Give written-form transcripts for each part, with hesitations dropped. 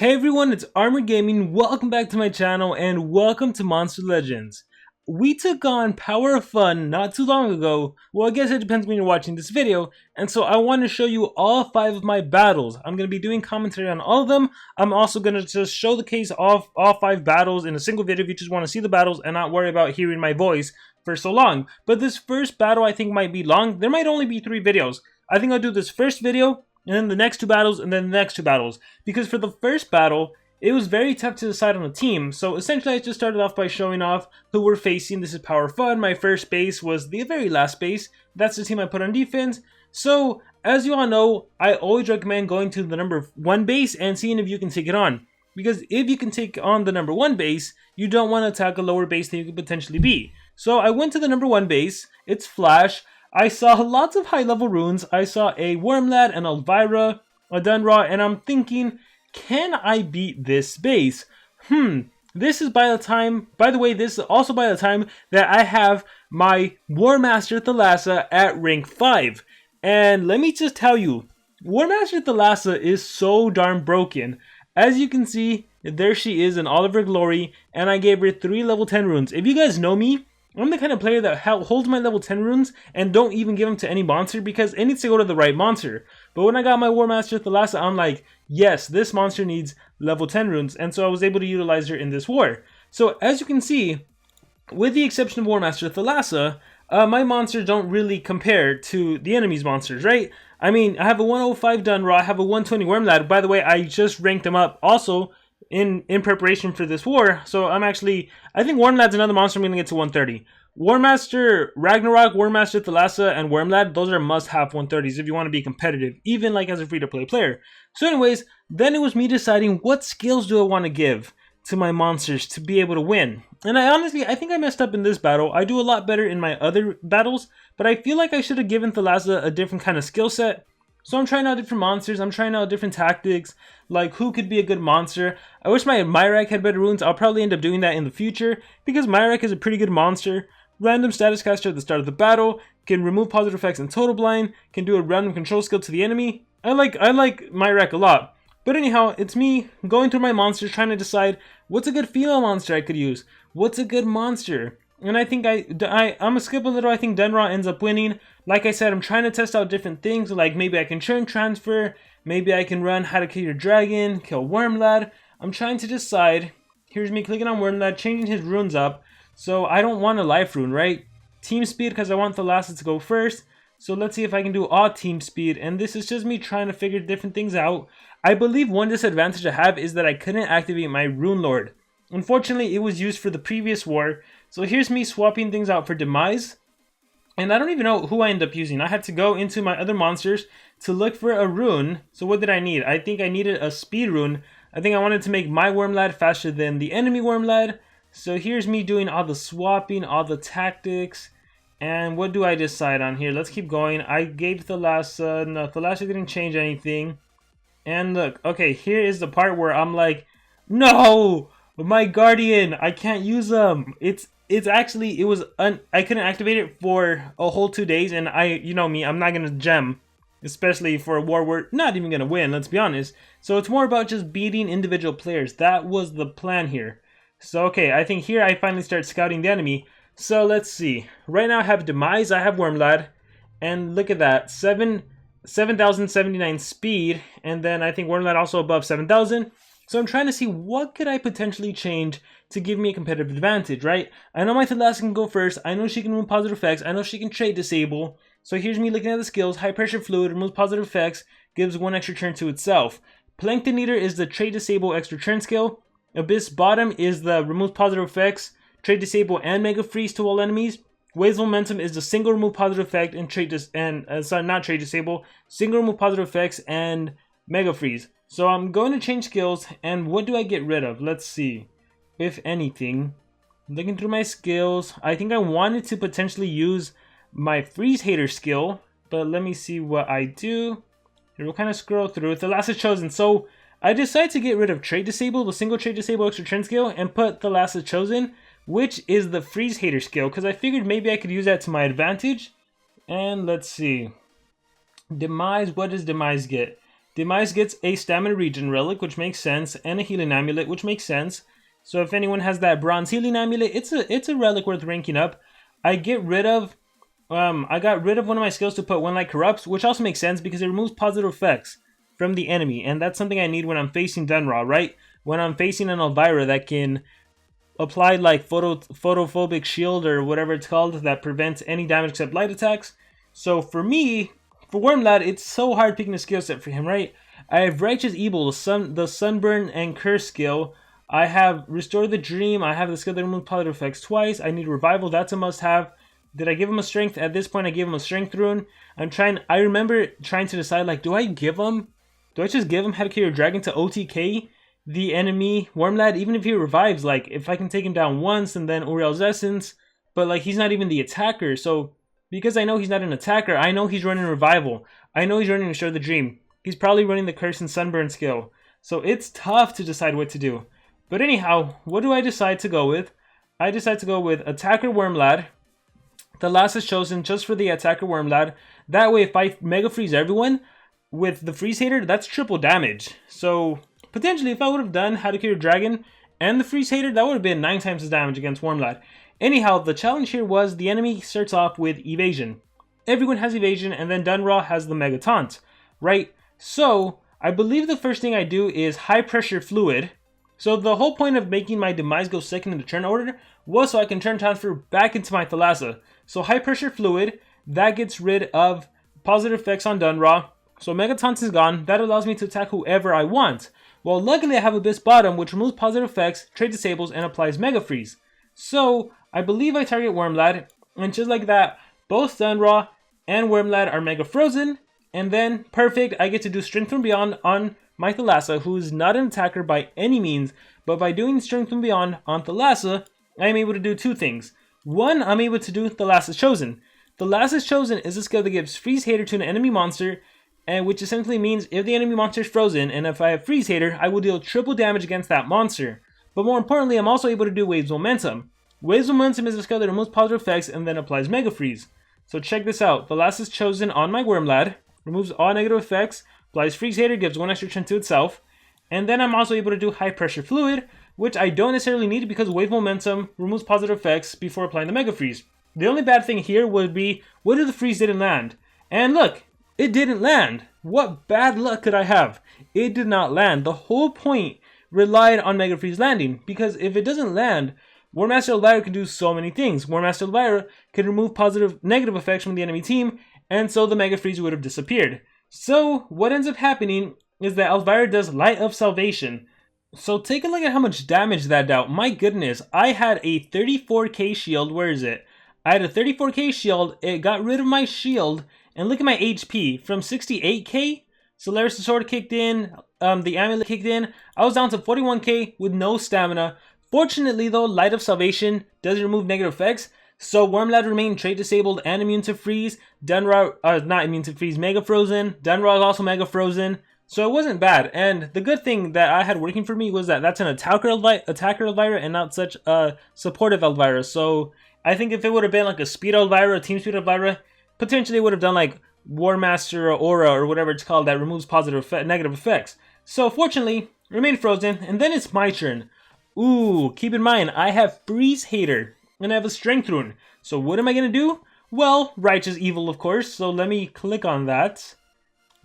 Hey everyone, it's Armor Gaming. Welcome back to my channel and welcome to Monster Legends. We took on Power of Fun not too long ago. Well, I guess it depends when you're watching this video. And so I want to show you all 5 of my battles. I'm going to be doing commentary on all of them. I'm also going to just show the case of all 5 battles in a single video if you just want to see the battles and not worry about hearing my voice for so long. But this first battle I think might be long. There might only be 3 videos. I think I'll do this first video, and then the next 2 battles, and then the next 2 battles. Because for the first battle, it was very tough to decide on a team. So essentially I just started off by showing off who we're facing. This is Power Fun. My first base was the very last base. That's the team I put on defense. So as you all know, I always recommend going to the number 1 base and seeing if you can take it on. Because if you can take on the number 1 base, you don't want to attack a lower base than you could potentially be. So I went to the number 1 base. It's Flash. I saw lots of high-level runes. I saw a Wormlad, an Elvira, a Dunraw, and I'm thinking, can I beat this base? This is by the way, this is also by the time that I have my Warmaster Thalassa at rank 5. And let me just tell you, Warmaster Thalassa is so darn broken. As you can see, there she is in all of her glory, and I gave her 3 level 10 runes. If you guys know me, I'm the kind of player that holds my level 10 runes and don't even give them to any monster because it needs to go to the right monster. But when I got my Warmaster Thalassa, I'm like, yes, this monster needs level 10 runes, and so I was able to utilize her in this war. So as you can see, with the exception of Warmaster Thalassa, my monsters don't really compare to the enemy's monsters, right? I mean, I have a 105 Dunraw, I have a 120 Wormlad. By the way, I just ranked them up also in preparation for this war, so I think Wormlad's another monster I'm going to get to 130. Warmaster Ragnarök, Warmaster Thalassa, and Wormlad, those are must-have 130s if you want to be competitive, even like as a free-to-play player. So anyways, then it was me deciding what skills do I want to give to my monsters to be able to win. And I think I messed up in this battle. I do a lot better in my other battles, but I feel like I should have given Thalassa a different kind of skill set. So I'm trying out different monsters, I'm trying out different tactics, like who could be a good monster. I wish my M1ch had better runes. I'll probably end up doing that in the future, because M1ch is a pretty good monster. Random status caster at the start of the battle, can remove positive effects in total blind, can do a random control skill to the enemy. I like M1ch a lot. But anyhow, it's me going through my monsters, trying to decide what's a good female monster I could use. What's a good monster? And I think I'm gonna skip a little. I think Dunraw ends up winning. Like I said, I'm trying to test out different things. Like maybe I can churn transfer. Maybe I can run how to kill your dragon, kill Wormlad. I'm trying to decide. Here's me clicking on Wormlad, changing his runes up. So I don't want a life rune, right? Team speed, because I want Thalassa to go first. So let's see if I can do all team speed. And this is just me trying to figure different things out. I believe one disadvantage I have is that I couldn't activate my Rune Lord. Unfortunately, it was used for the previous war. So here's me swapping things out for Demise. And I don't even know who I end up using. I had to go into my other monsters to look for a rune. So what did I need? I think I needed a speed rune. I think I wanted to make my Wormlad faster than the enemy Wormlad. So here's me doing all the swapping, all the tactics. And what do I decide on here? Let's keep going. I gave Thalassa. No, Thalassa didn't change anything. And look, okay, here is the part where I'm like, no! My Guardian, I can't use them. I couldn't activate it for a whole 2 days, and you know me, I'm not gonna gem, especially for a war we're not even gonna win, let's be honest. So it's more about just beating individual players. That was the plan here. So okay, I think here I finally start scouting the enemy. So let's see. Right now I have Demise, I have Wormlad, and look at that, 7,079 speed, and then I think Wormlad also above 7,000. So I'm trying to see what could I potentially change to give me a competitive advantage, right? I know my Thalassa can go first. I know she can remove positive effects. I know she can trait disable. So here's me looking at the skills. High pressure fluid removes positive effects, gives 1 extra turn to itself. Plankton Eater is the trait disable extra turn skill. Abyss Bottom is the removes positive effects, trait disable and mega freeze to all enemies. Waves of Momentum is the single remove positive effect and not trait disable, single remove positive effects and mega freeze. So I'm going to change skills, and what do I get rid of? Let's see. If anything, looking through my skills, I think I wanted to potentially use my Freeze Hater skill, but let me see what I do. Here, we'll kind of scroll through. Thalassa Chosen. So I decided to get rid of Trait Disable, the single Trait Disable extra turn skill, and put Thalassa Chosen, which is the Freeze Hater skill, because I figured maybe I could use that to my advantage. And let's see. Demise, what does Demise get? Demise gets a Stamina Regen Relic, which makes sense, and a Healing Amulet, which makes sense. So if anyone has that Bronze Healing Amulet, it's a relic worth ranking up. I got rid of one of my skills to put When Light Corrupts, which also makes sense because it removes positive effects from the enemy, and that's something I need when I'm facing Dunraw, right? When I'm facing an Elvira that can apply like photophobic shield or whatever it's called that prevents any damage except light attacks. So for me, for Wormlad, it's so hard picking a skill set for him, right? I have Righteous Evil, the Sunburn and Curse skill. I have Restore the Dream. I have the skill that removes positive effects twice. I need Revival. That's a must-have. Did I give him a Strength? At this point, I gave him a Strength rune. I remember trying to decide, like, do I just give him How to Kill Your Dragon to OTK the enemy Wormlad, even if he revives? Like, if I can take him down once and then Uriel's Essence, but like, he's not even the attacker. So because I know he's not an attacker, I know he's running Revival. I know he's running Restore the Dream. He's probably running the Curse and Sunburn skill. So it's tough to decide what to do. But anyhow, what do I decide to go with? I decide to go with Attacker Wormlad. Thalassa's chosen just for the Attacker Wormlad. That way, if I Mega Freeze everyone with the Freeze Hater, that's triple damage. So potentially, if I would have done How to Kill Your Dragon and the Freeze Hater, that would have been 9 times his damage against Wormlad. Anyhow, the challenge here was the enemy starts off with Evasion. Everyone has Evasion, and then Dunraw has the Mega Taunt, right? So I believe the first thing I do is High Pressure Fluid. So the whole point of making my Demise go second in the turn order was so I can turn transfer back into my Thalassa. So High Pressure Fluid, that gets rid of positive effects on Dunraw. So Mega Taunt is gone. That allows me to attack whoever I want. Well, luckily I have Abyss Bottom, which removes positive effects, trade disables, and applies Mega Freeze. So I believe I target Wormlad, and just like that, both Dunraw and Wormlad are Mega Frozen. And then, perfect, I get to do Strength from Beyond on my Thalassa, who is not an attacker by any means, but by doing Strength from Beyond on Thalassa, I am able to do two things. One, I'm able to do Thalassa's Chosen. Thalassa's Chosen is a skill that gives Freeze Hater to an enemy monster, and which essentially means if the enemy monster is frozen, and if I have Freeze Hater, I will deal triple damage against that monster. But more importantly, I'm also able to do Waves Momentum. Waves Momentum is a skill that removes positive effects and then applies Mega Freeze. So check this out. Thalassa's Chosen on my Wormlad, removes all negative effects, applies Freeze Hater, gives 1 extra turn to itself, and then I'm also able to do High Pressure Fluid, which I don't necessarily need because Wave Momentum removes positive effects before applying the Mega Freeze. The only bad thing here would be, what if the freeze didn't land? And look, it didn't land. What bad luck could I have? It did not land. The whole point relied on Mega Freeze landing, because if it doesn't land, Warmaster Elvira can do so many things. Warmaster Elvira can remove negative effects from the enemy team, and so the Mega Freeze would have disappeared. So what ends up happening is that Elvira does Light of Salvation. So take a look at how much damage that dealt. My goodness, I had a 34k shield. Where is it? I had a 34k shield. It got rid of my shield, and look at my HP from 68k. Solaris the Sword kicked in, the Amulet kicked in. I was down to 41k with no stamina. Fortunately though, Light of Salvation does remove negative effects, so Wormlad remained trade disabled and immune to freeze. Dunraw, not immune to freeze, Mega Frozen. Dunraw is also Mega Frozen. So it wasn't bad, and the good thing that I had working for me was that that's an attacker Elvira and not such a supportive Elvira. So I think if it would have been like a speed Elvira, a team speed Elvira, potentially would have done like Warmaster Aura or whatever it's called that removes negative effects. So fortunately, remained frozen, and then it's my turn. Ooh, keep in mind, I have Freeze Hater, and I have a Strength rune. So what am I going to do? Well, Righteous Evil, of course, so let me click on that.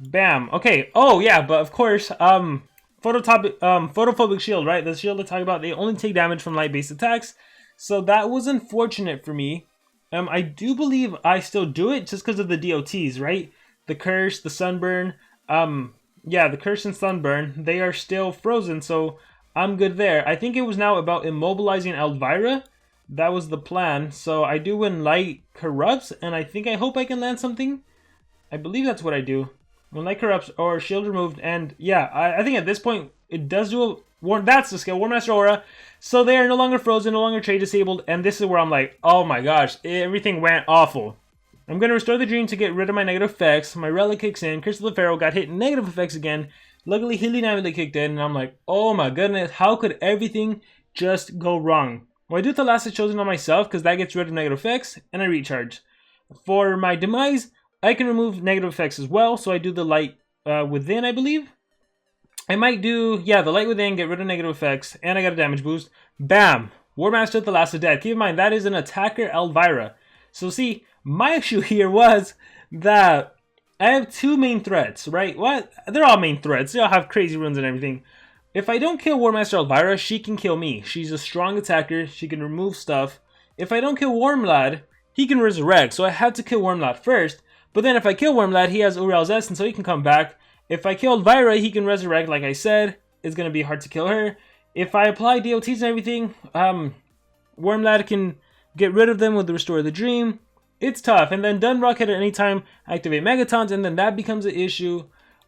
Bam. Okay. Oh, yeah, but of course, Photophobic Shield, right? The shield I talk about, they only take damage from light-based attacks. So that was unfortunate for me. I do believe I still do it just because of the DOTs, right? The Curse, the Sunburn. Yeah, the Curse and Sunburn, they are still frozen, so I'm good there. I think it was now about immobilizing Elvira. That was the plan. So I do when Light Corrupts, and I hope I can land something. I believe that's what I do. When Light Corrupts or Shield removed, and yeah, I think at this point it does do that's the skill, Warmaster Aura. So they are no longer frozen, no longer trade disabled, and this is where I'm like, oh my gosh, everything went awful. I'm going to restore the dream to get rid of my negative effects. My relic kicks in, Curse of the Pharaoh got hit negative effects again. Luckily, Healing Amulet kicked in, and I'm like, oh my goodness, how could everything just go wrong? Well, I do Thalassa's Chosen on myself, because that gets rid of negative effects, and I recharge. For my Demise, I can remove negative effects as well, so I do the Light within, I believe. I might do, yeah, the light within, get rid of negative effects, and I got a damage boost. Bam! Warmaster Thalassa dead. Keep in mind, that is an attacker Elvira. So see, my issue here was that I have two main threats, right? What? They're all main threats. They all have crazy runes and everything. If I don't kill Warmaster Elvira, she can kill me. She's a strong attacker. She can remove stuff. If I don't kill Wormlad, he can resurrect. So I have to kill Wormlad first. But then if I kill Wormlad, he has Urel's Essence, so he can come back. If I kill Elvira, he can resurrect, like I said. It's going to be hard to kill her. If I apply DOTs and everything, Wormlad can get rid of them with the Restore the Dream. It's tough. And then Dunrock can at any time activate Megatons, and then that becomes an issue.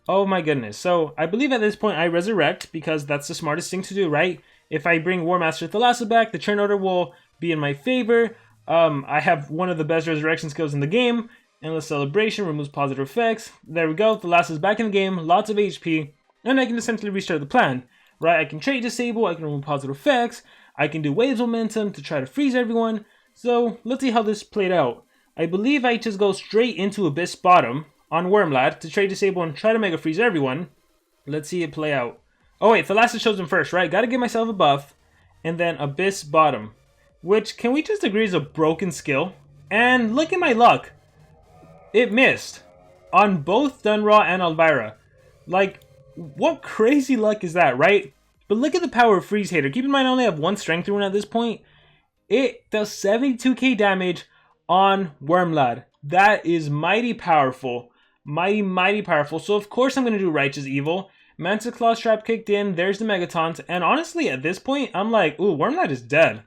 Oh my goodness. So I believe at this point I resurrect, because that's the smartest thing to do, right? If I bring Warmaster Thalassa back, the turn order will be in my favor. I have one of the best resurrection skills in the game. Endless Celebration removes positive effects. There we go. Thalassa's back in the game. Lots of HP. And I can essentially restart the plan. Right? I can trait disable. I can remove positive effects. I can do waves momentum to try to freeze everyone. So let's see how this played out. I believe I just go straight into Abyss Bottom on Wormlad to trait disable and try to mega freeze everyone. Let's see it play out. Oh wait, Thalassa chose him first, right? Gotta give myself a buff. And then Abyss Bottom. Which, can we just agree is a broken skill? And look at my luck. It missed on both Dunraw and Elvira. Like, what crazy luck is that, right? But look at the power of Freeze Hater. Keep in mind I only have one strength rune at this point. It does 72k damage on Wormlad. That is mighty powerful. Mighty powerful. So of course I'm going to do Righteous Evil. Mantis Claw Trap kicked in. There's the Megatons. And honestly, at this point, I'm like, ooh, Wormlad is dead.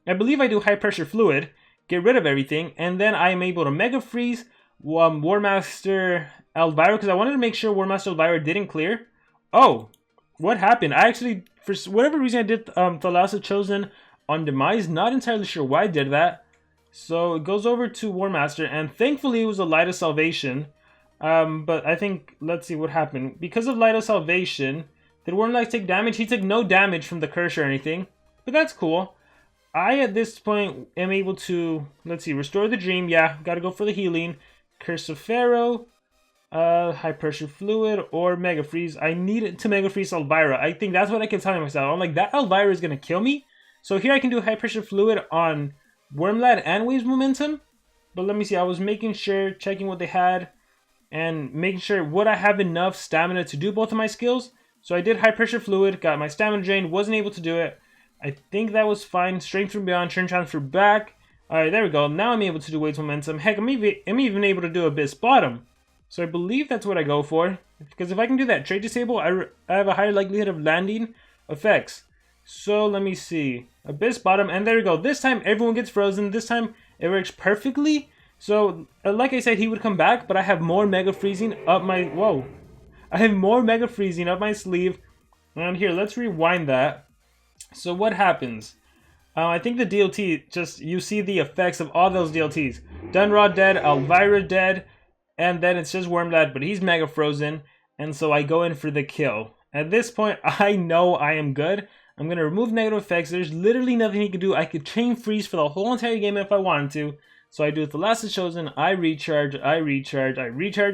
I believe I do High Pressure Fluid. Get rid of everything. And then I am able to Mega Freeze Warmaster Elvira, because I wanted to make sure Warmaster Elvira didn't clear. Oh, what happened? I actually, for whatever reason, I did Thalassa Chosen on Demise. Not entirely sure why I did that. So it goes over to Warmaster, and thankfully it was a Light of Salvation. But I think, let's see what happened. Because of Light of Salvation, did Wormlad take damage? He took no damage from the curse or anything, but that's cool. I, at this point, am able to, let's see, Restore the Dream. Yeah, gotta go for the healing. Curse of Pharaoh, High Pressure Fluid, or Mega Freeze. I need to Mega Freeze Elvira. I think that's what I can tell myself. I'm like, that Elvira is going to kill me. So here I can do High Pressure Fluid on Wormlad and Waves Momentum. But let me see, I was making sure, checking what they had, and making sure would I have enough stamina to do both of my skills. So I did High Pressure Fluid, got my stamina drained, wasn't able to do it. I think that was fine. Strength from Beyond, Turn Transfer back. Alright, there we go. Now I'm able to do Waves Momentum. Heck, I'm even able to do Abyss Bottom. So I believe that's what I go for. Because if I can do that trait disable, I have a higher likelihood of landing effects. So let me see. Abyss Bottom, and there we go. This time everyone gets frozen. This time it works perfectly. So like I said, he would come back, but I have more Mega Freezing up my... Whoa. I have more Mega Freezing up my sleeve. And here, let's rewind that. So what happens? I think the DLT, just, you see the effects of all those DLTs. Dunraw dead, Elvira dead, and then it's just Wormlad, but he's Mega Frozen, and so I go in for the kill. At this point, I know I am good. I'm going to remove negative effects. There's literally nothing he can do. I could Chain Freeze for the whole entire game if I wanted to. So I do Thalassa Chosen, I recharge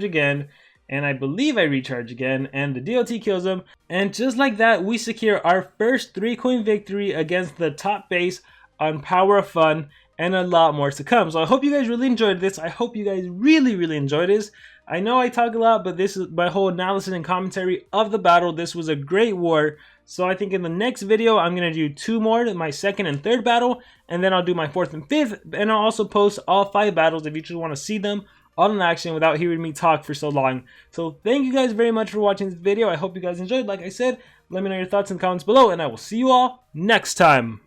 again, and I believe I recharge again, and the DLT kills him. And just like that, we secure our first 3-coin victory against the top base on Power of Fun, and a lot more to come. So I hope you guys really enjoyed this. I hope you guys really enjoyed this. I know I talk a lot, but this is my whole analysis and commentary of the battle. This was a great war. So I think in the next video, I'm going to do 2 more, my second and third battle, and then I'll do my 4th and 5th, and I'll also post all 5 battles if you just want to see them all in action without hearing me talk for so long. So thank you guys very much for watching this video. I hope you guys enjoyed. Like I said, let me know your thoughts in the comments below, and I will see you all next time.